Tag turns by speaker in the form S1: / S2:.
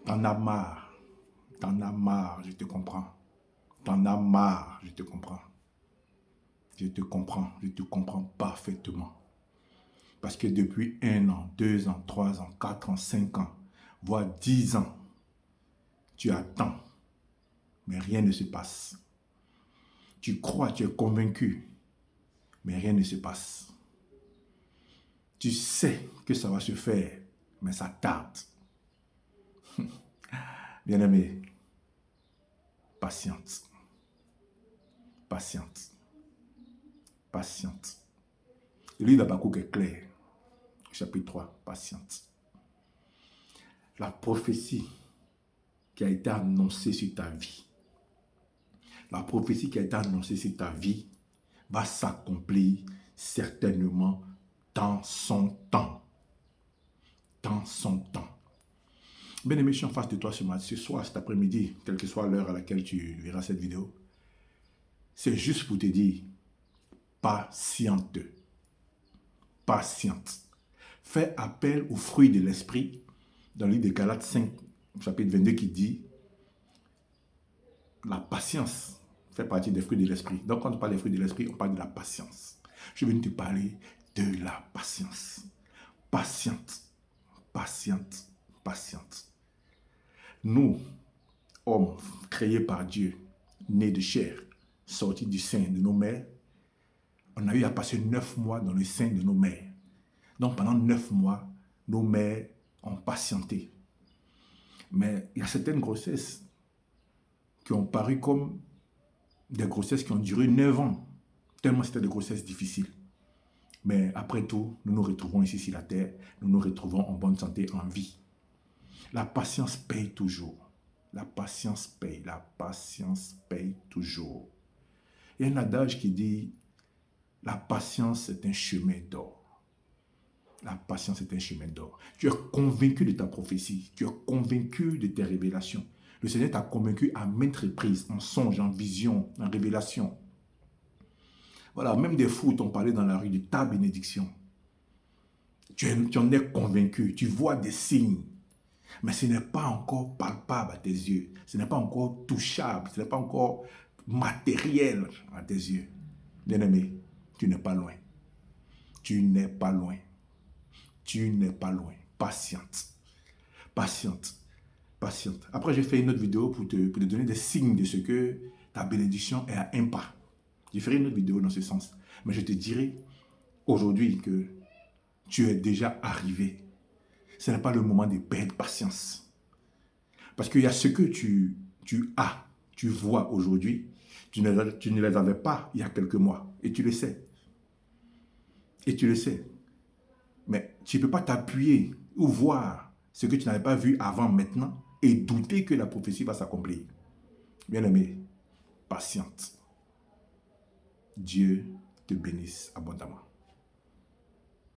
S1: T'en as marre. T'en as marre, je te comprends. T'en as marre, je te comprends. Je te comprends parfaitement. Parce que depuis 1 an, 2 ans, 3 ans, 4 ans, 5 ans, voire 10 ans, tu attends, mais rien ne se passe. Tu crois, tu es convaincu, mais rien ne se passe. Tu sais que ça va se faire, mais ça tarde. Bien-aimé, patiente. Patiente. Patiente. Le livre d'Habakkuk est clair. Chapitre 3, patiente. La prophétie qui a été annoncée sur ta vie, la prophétie qui a été annoncée sur ta vie va s'accomplir certainement dans son temps. Dans son temps. Bien-aimé, je suis en face de toi ce soir, cet après-midi, quelle que soit l'heure à laquelle tu verras cette vidéo. C'est juste pour te dire, patiente. Patiente. Fais appel au fruit de l'esprit dans le livre de Galates 5, chapitre 22, qui dit la patience fait partie des fruits de l'esprit. Donc, quand on parle des fruits de l'esprit, on parle de la patience. Je vais te parler de la patience. Patiente, patiente, patiente. Nous, hommes créés par Dieu, nés de chair, sortis du sein de nos mères, on a eu à passer 9 mois dans le sein de nos mères. Donc, pendant 9 mois, nos mères ont patienté. Mais il y a certaines grossesses qui ont paru comme des grossesses qui ont duré 9 ans. Tellement c'était des grossesses difficiles. Mais après tout, nous nous retrouvons ici sur la terre. Nous nous retrouvons en bonne santé, en vie. La patience paye toujours. La patience paye. La patience paye toujours. Il y a un adage qui dit, la patience est un chemin d'or. La patience est un chemin d'or. Tu es convaincu de ta prophétie. Tu es convaincu de tes révélations. Le Seigneur t'a convaincu à maintes reprises, en songe, en vision, en révélation. Voilà, même des fous t'ont parlé dans la rue de ta bénédiction. Tu en es convaincu. Tu vois des signes. Mais ce n'est pas encore palpable à tes yeux. Ce n'est pas encore touchable. Ce n'est pas encore matériel à tes yeux. Bien-aimé, tu n'es pas loin. Tu n'es pas loin. Tu n'es pas loin. Patiente. Patiente. Patiente. Après, j'ai fait une autre vidéo pour te donner des signes de ce que ta bénédiction est à un pas. Je ferai une autre vidéo dans ce sens. Mais je te dirai aujourd'hui que tu es déjà arrivé. Ce n'est pas le moment de perdre patience. Parce qu'il y a ce que tu as, tu vois aujourd'hui, tu ne les avais pas il y a quelques mois. Et tu le sais. Et tu le sais. Mais tu ne peux pas t'appuyer ou voir ce que tu n'avais pas vu avant maintenant et douter que la prophétie va s'accomplir. Bien-aimé, patiente. Dieu te bénisse abondamment.